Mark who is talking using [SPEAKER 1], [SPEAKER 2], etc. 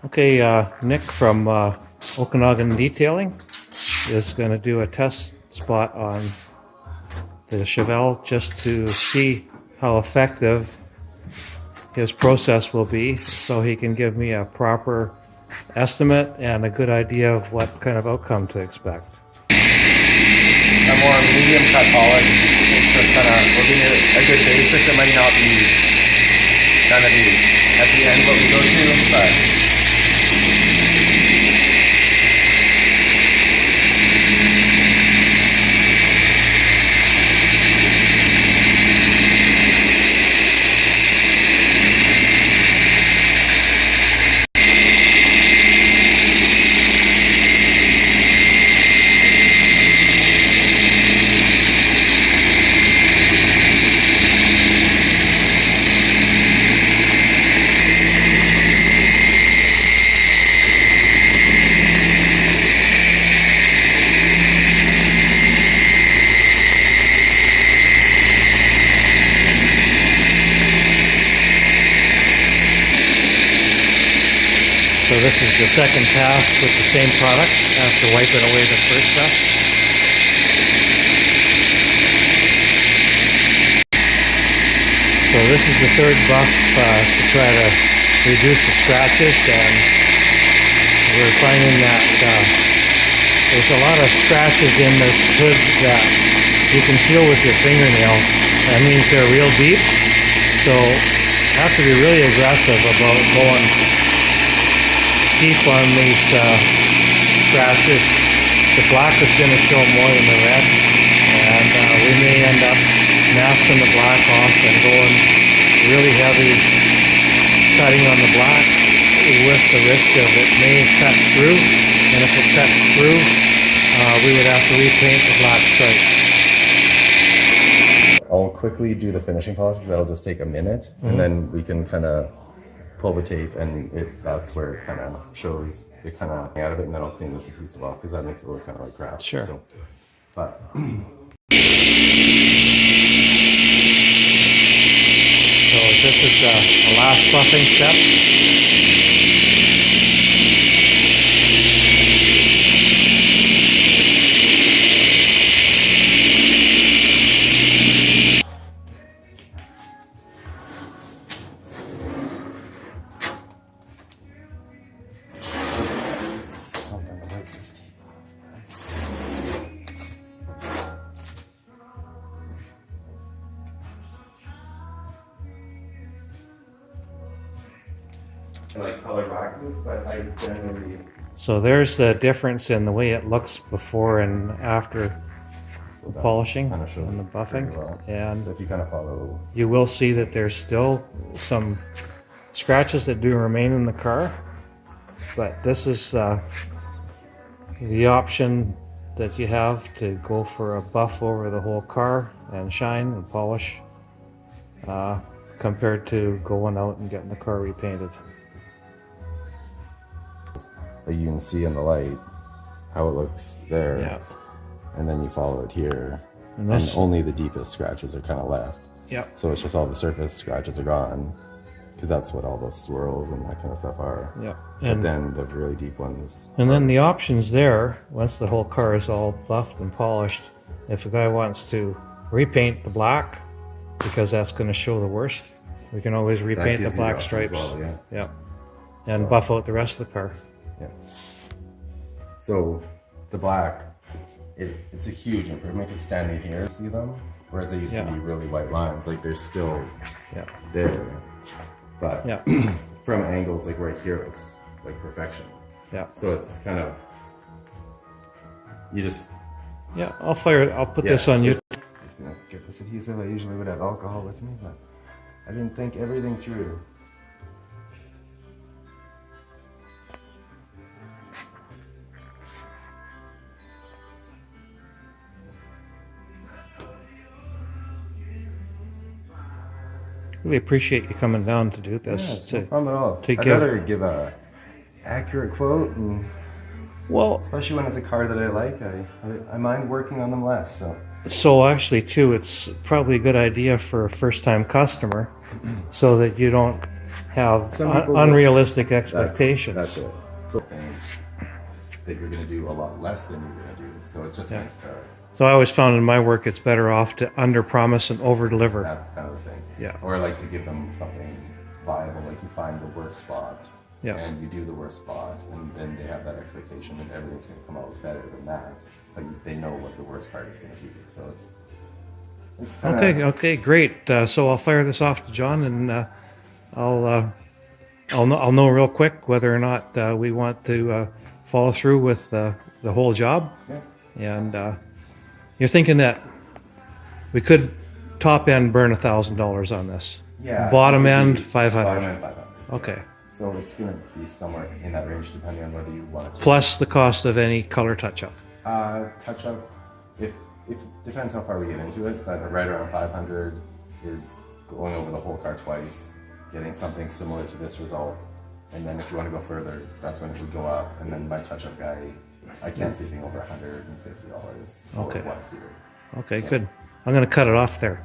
[SPEAKER 1] Okay, Nick from Okanagan Detailing is going to do a test spot on the Chevelle just to see how effective his process will be, so he can give me a proper estimate and a good idea of what kind of outcome to expect.
[SPEAKER 2] A more medium cut polish, it's just will be a good basis. It might not be kind of at the end what we go to, but
[SPEAKER 1] So this is the second pass with the same product after wiping away the first stuff. So this is the third buff to try to reduce the scratches, and we're finding that there's a lot of scratches in this hood that you can feel with your fingernail. That means they're real deep, so you have to be really aggressive about going deep on these scratches. The black is going to show more than the red, and we may end up masking the black off and going really heavy cutting on the black with the risk of it may cut through, and if it cuts through, we would have to repaint the black stripes.
[SPEAKER 2] I'll quickly do the finishing polish because that'll just take a minute, and then we can kind of pull the tape, and that's where it kind of shows the kind of out of it, and then I'll clean this adhesive off because that makes it look kind of like crap.
[SPEAKER 1] Sure.
[SPEAKER 2] So, but
[SPEAKER 1] So this is the last buffing step.
[SPEAKER 2] like colored waxes, but I generally.
[SPEAKER 1] So there's the difference in the way it looks before and after the polishing
[SPEAKER 2] kind of
[SPEAKER 1] and the buffing.
[SPEAKER 2] Well.
[SPEAKER 1] And
[SPEAKER 2] So if you kind of follow,
[SPEAKER 1] you will see that there's still some scratches that do remain in the car, but this is the option that you have to go for a buff over the whole car and shine and polish, compared to going out and getting the car repainted.
[SPEAKER 2] like you can see in the light how it looks there,
[SPEAKER 1] Yeah.
[SPEAKER 2] and then you follow it here,
[SPEAKER 1] And
[SPEAKER 2] and
[SPEAKER 1] this,
[SPEAKER 2] only the deepest scratches are kind of left.
[SPEAKER 1] yeah.
[SPEAKER 2] So it's just all the surface scratches are gone, because that's what all the swirls and that kind of stuff are.
[SPEAKER 1] Yeah.
[SPEAKER 2] But then the really deep ones.
[SPEAKER 1] And then the options there, once the whole car is all buffed and polished, if a guy wants to repaint the black, because that's going to show the worst, we can always repaint the black stripes.
[SPEAKER 2] Well, yeah.
[SPEAKER 1] Yeah. And buff out the rest of the car.
[SPEAKER 2] Yeah. So the black, it's a huge improvement because standing here, see them, whereas they used to be really white lines. Like they're still there, but from angles like right here, it looks like perfection.
[SPEAKER 1] Yeah.
[SPEAKER 2] So it's kind of, you just.
[SPEAKER 1] Yeah, I'll put this on you.
[SPEAKER 2] Just gonna get this adhesive. I usually would have alcohol with me, but I didn't think everything through.
[SPEAKER 1] Really appreciate you coming down to do this.
[SPEAKER 2] No problem at all. I'd rather give a accurate quote, and especially when it's a car that I like, I mind working on them less.
[SPEAKER 1] So actually, too, it's probably a good idea for a first-time customer, so that you don't have
[SPEAKER 2] Some people
[SPEAKER 1] unrealistic expectations.
[SPEAKER 2] That's it. So things that you're going to do a lot less than you're going to do. So it's just nice to.
[SPEAKER 1] So I always found in my work it's better off to under promise and over deliver.
[SPEAKER 2] That's kind of the thing.
[SPEAKER 1] Yeah.
[SPEAKER 2] Or like to give them something viable, like you find the worst spot.
[SPEAKER 1] Yeah.
[SPEAKER 2] And you do the worst spot, and then they have that expectation that everything's going to come out better than that. But they know what the worst part is going to be. So it's kinda,
[SPEAKER 1] Okay, great. So I'll fire this off to John, and I'll know real quick whether or not we want to follow through with the whole job.
[SPEAKER 2] Yeah.
[SPEAKER 1] And you're thinking that we could top end burn $1,000 on this.
[SPEAKER 2] Yeah.
[SPEAKER 1] Bottom end 500.
[SPEAKER 2] Bottom end 500.
[SPEAKER 1] Okay.
[SPEAKER 2] So it's going to be somewhere in that range, depending on whether you want to.
[SPEAKER 1] Plus the cost of any color touch-up.
[SPEAKER 2] Touch-up, if depends how far we get into it, but right around 500 is going over the whole car twice, getting something similar to this result, and then if you want to go further, that's when it would go up. And then my touch-up guy, I can't see anything over $150
[SPEAKER 1] Okay.
[SPEAKER 2] once here.
[SPEAKER 1] Okay, good. I'm going to cut it off there.